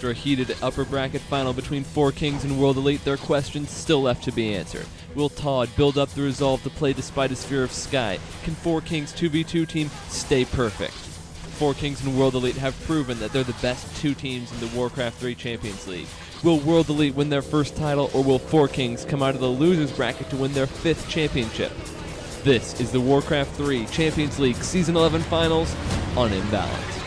After a heated upper bracket final between 4Kings and World Elite, there are questions still left to be answered. Will Todd build up the resolve to play despite his fear of Sky? Can 4Kings 2v2 team stay perfect? 4Kings and World Elite have proven that they're the best two teams in the Warcraft 3 Champions League. Will World Elite win their first title, or will 4Kings come out of the losers bracket to win their 5th championship? This is the Warcraft 3 Champions League Season 11 Finals on Imbalanced.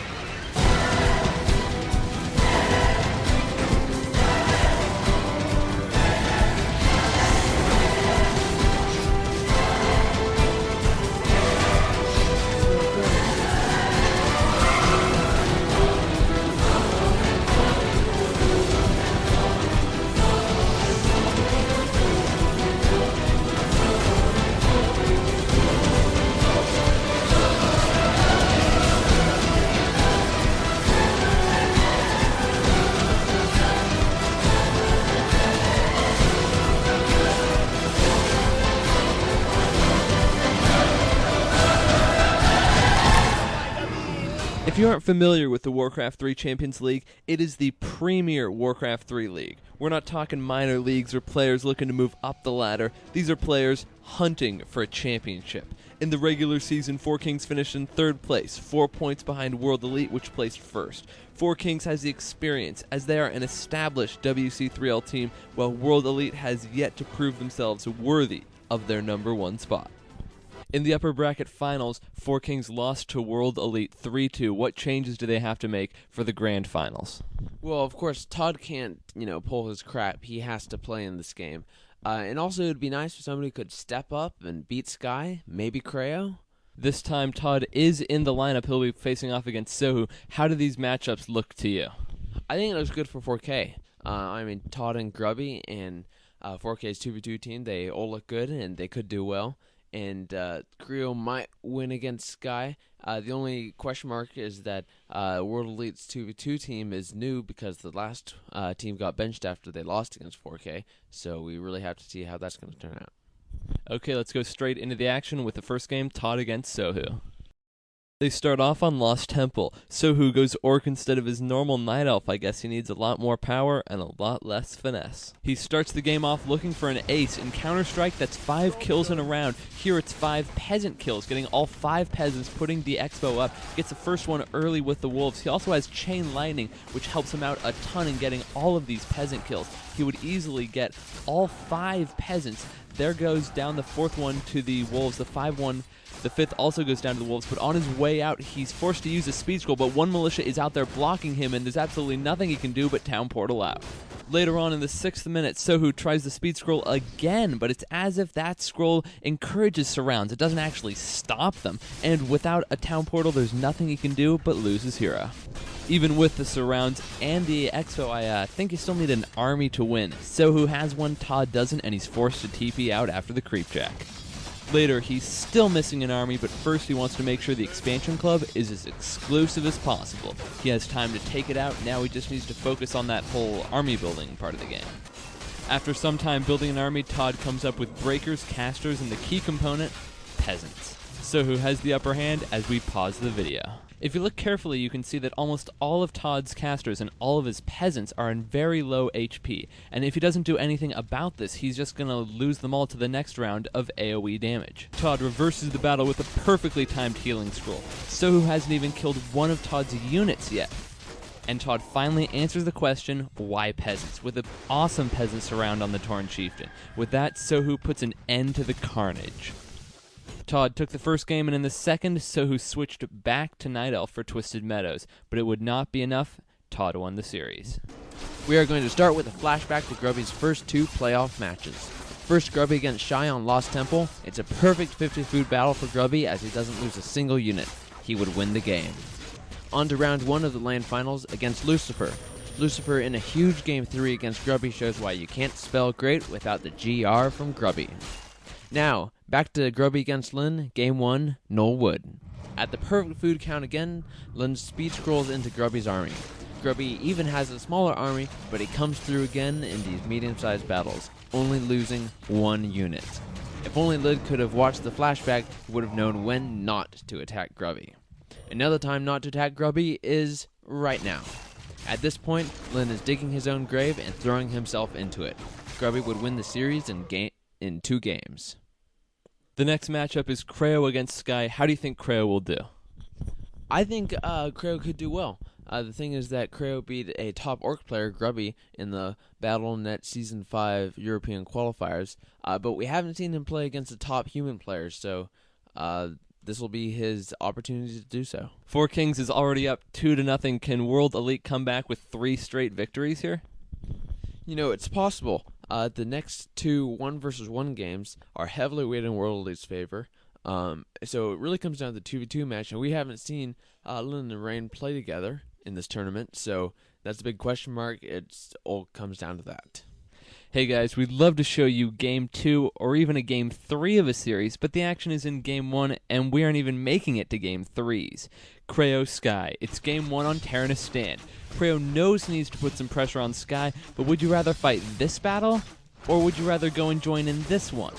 If you aren't familiar with the Warcraft 3 Champions League, it is the premier Warcraft 3 league. We're not talking minor leagues or players looking to move up the ladder. These are players hunting for a championship. In the regular season, 4Kings finished in 3rd place, 4 points behind World Elite, which placed 1st. 4Kings has the experience, as they are an established WC3L team, while World Elite has yet to prove themselves worthy of their #1 spot. In the upper bracket finals, 4Kings lost to World Elite 3-2. What changes do they have to make for the grand finals? Well, of course, Todd can't, pull his crap. He has to play in this game. And also, it would be nice if somebody could step up and beat Sky, maybe Creo. This time, Todd is in the lineup. He'll be facing off against Sohu. How do these matchups look to you? I think it looks good for 4K. Todd and Grubby and 4K's 2v2 team, they all look good, and they could do well. And Creo might win against Sky. The only question mark is that World Elite's 2v2 team is new because the last team got benched after they lost against 4K. So we really have to see how that's going to turn out. Okay, let's go straight into the action with the first game, Todd against Sohu. They start off on Lost Temple. Sohu goes Orc instead of his normal Night Elf. I guess he needs a lot more power and a lot less finesse. He starts the game off looking for an ace. In Counter-Strike, that's 5 kills in a round. Here it's 5 peasant kills, getting all 5 peasants, putting the Expo up. Gets the first one early with the Wolves. He also has Chain Lightning, which helps him out a ton in getting all of these peasant kills. He would easily get all 5 peasants. There goes down the 4th one to the Wolves, the 5-1. The 5th also goes down to the Wolves, but on his way out, he's forced to use a speed scroll, but one militia is out there blocking him, and there's absolutely nothing he can do but town portal out. Later on in the 6th minute, Sohu tries the speed scroll again, but it's as if that scroll encourages surrounds. It doesn't actually stop them, and without a town portal, there's nothing he can do but lose his hero. Even with the surrounds and the Expo, I think you still need an army to win. Sohu has one, Todd doesn't, and he's forced to TP out after the creepjack. Later, he's still missing an army, but first he wants to make sure the expansion club is as exclusive as possible. He has time to take it out, now he just needs to focus on that whole army building part of the game. After some time building an army, Todd comes up with breakers, casters, and the key component, peasants. Sohu has the upper hand as we pause the video. If you look carefully, you can see that almost all of Todd's casters and all of his peasants are in very low HP, and if he doesn't do anything about this, he's just going to lose them all to the next round of AoE damage. Todd reverses the battle with a perfectly timed healing scroll. Sohu hasn't even killed one of Todd's units yet. And Todd finally answers the question, why peasants? With an awesome peasant surround on the Tauren Chieftain. With that, Sohu puts an end to the carnage. Todd took the first game, and in the second, Sohu switched back to Night Elf for Twisted Meadows, but it would not be enough. Todd won the series. We are going to start with a flashback to Grubby's first 2 playoff matches. First, Grubby against Shy on Lost Temple. It's a perfect 50 food battle for Grubby as he doesn't lose a single unit. He would win the game. On to round 1 of the LAN finals against Lucifer. Lucifer in a huge game 3 against Grubby shows why you can't spell great without the GR from Grubby. Now, back to Grubby against Lin, game 1, Null Wood. At the perfect food count again, Lin speed scrolls into Grubby's army. Grubby even has a smaller army, but he comes through again in these medium-sized battles, only losing 1 unit. If only Lin could have watched the flashback, he would have known when not to attack Grubby. Another time not to attack Grubby is right now. At this point, Lin is digging his own grave and throwing himself into it. Grubby would win the series in 2 games. The next matchup is Creo against Sky. How do you think Creo will do? I think Creo could do well. The thing is that Creo beat a top Orc player, Grubby, in the Battle.net Season 5 European qualifiers, but we haven't seen him play against the top human players, so this will be his opportunity to do so. Four Kings is already up 2-0. Can World Elite come back with 3 straight victories here? You know, it's possible. The next 2 1-versus-1 games are heavily weighted in World Elite's favor. So it really comes down to the 2v2 match, and we haven't seen Lin and Rain play together in this tournament, so that's a big question mark. It all comes down to that. Hey guys, we'd love to show you Game 2 or even a Game 3 of a series, but the action is in Game 1, and we aren't even making it to Game 3s. Creo Sky. It's Game 1 on Terranus Stand. Creo knows he needs to put some pressure on Sky, but would you rather fight this battle, or would you rather go and join in this one?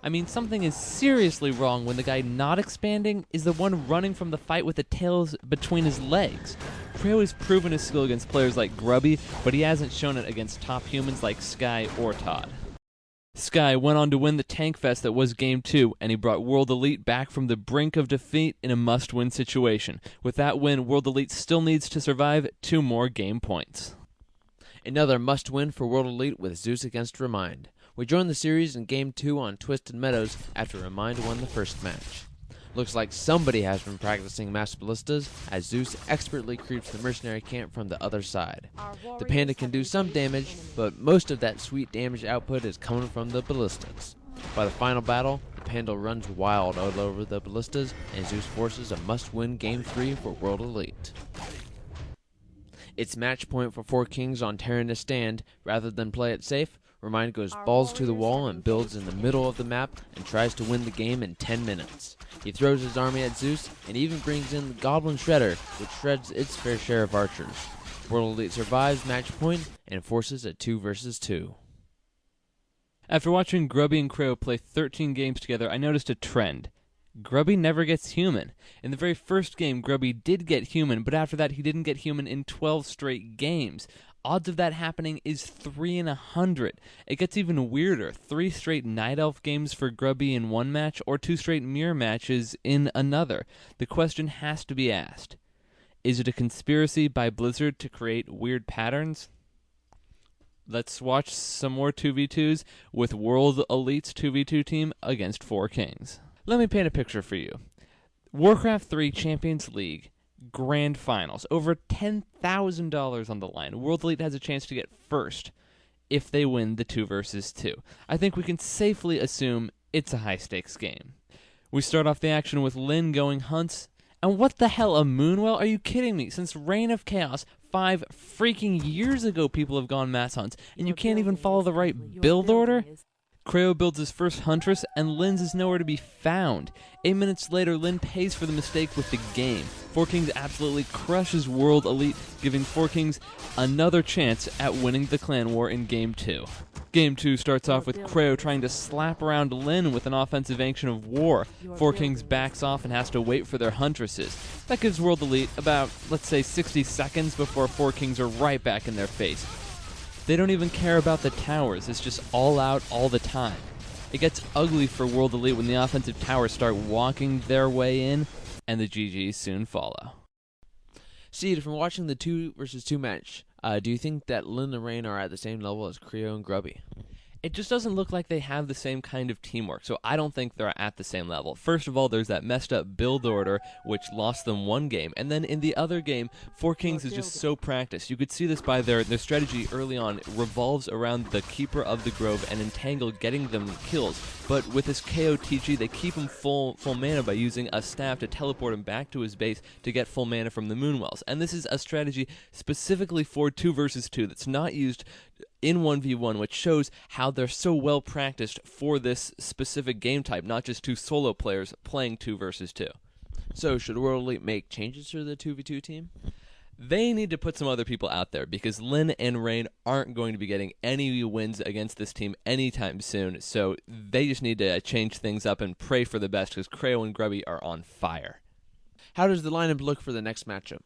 I mean, something is seriously wrong when the guy not expanding is the one running from the fight with the tails between his legs. Creo has proven his skill against players like Grubby, but he hasn't shown it against top humans like Sky or Todd. Sky went on to win the Tank Fest that was Game 2, and he brought World Elite back from the brink of defeat in a must-win situation. With that win, World Elite still needs to survive 2 more game points. Another must-win for World Elite with Zeus against Remind. We joined the series in Game 2 on Twisted Meadows after Remind won the first match. Looks like somebody has been practicing mass ballistas as Zeus expertly creeps the mercenary camp from the other side. The Panda can do some damage, but most of that sweet damage output is coming from the ballistas. By the final battle, the Panda runs wild all over the ballistas, and Zeus forces a must-win Game 3 for World Elite. It's match point for Four Kings on Terranus Stand. Rather than play it safe, Remind goes balls to the wall and builds in the middle of the map and tries to win the game in 10 minutes. He throws his army at Zeus and even brings in the Goblin Shredder, which shreds its fair share of archers. World Elite survives match point and forces a 2-versus-2. After watching Grubby and Creo play 13 games together, I noticed a trend. Grubby never gets human. In the very first game, Grubby did get human, but after that he didn't get human in 12 straight games. Odds of that happening is 3 in 100. It gets even weirder. 3 straight Night Elf games for Grubby in one match, or 2 straight mirror matches in another. The question has to be asked. Is it a conspiracy by Blizzard to create weird patterns? Let's watch some more 2v2s with World Elite's 2v2 team against Four Kings. Let me paint a picture for you. Warcraft 3 Champions League Grand Finals. Over $10,000 on the line. World Elite has a chance to get first if they win the 2-versus-2. I think we can safely assume it's a high-stakes game. We start off the action with Lin going hunts. And what the hell, a Moonwell? Are you kidding me? Since Reign of Chaos, 5 freaking years ago, people have gone mass hunts, and you can't even follow the right build order? Creo builds his first Huntress, and Lin's is nowhere to be found. 8 minutes later, Lin pays for the mistake with the game. Four Kings absolutely crushes World Elite, giving Four Kings another chance at winning the clan war in Game 2. Game 2 starts off with Creo trying to slap around Lin with an offensive action of war. Four Kings backs off and has to wait for their Huntresses. That gives World Elite about, let's say, 60 seconds before Four Kings are right back in their face. They don't even care about the towers, it's just all out all the time. It gets ugly for World Elite when the offensive towers start walking their way in, and the GGs soon follow. Seed, from watching the 2-versus-2 match, do you think that Lin and Rain are at the same level as Creo and Grubby? It just doesn't look like they have the same kind of teamwork, so I don't think they're at the same level. First of all, there's that messed up build order, which lost them one game, and then in the other game, Four Kings is just so practiced. You could see this by their strategy early on. It revolves around the Keeper of the Grove and Entangle getting them kills, but with this KOTG, they keep him full mana by using a staff to teleport him back to his base to get full mana from the Moonwells. And this is a strategy specifically for 2-versus-2 that's not used in 1v1, which shows how they're so well practiced for this specific game type, not just 2 solo players playing 2-versus-2. So, should World Elite make changes to the 2v2 team? They need to put some other people out there, because Lin and Rain aren't going to be getting any wins against this team anytime soon, so they just need to change things up and pray for the best, because Creo and Grubby are on fire. How does the lineup look for the next matchup?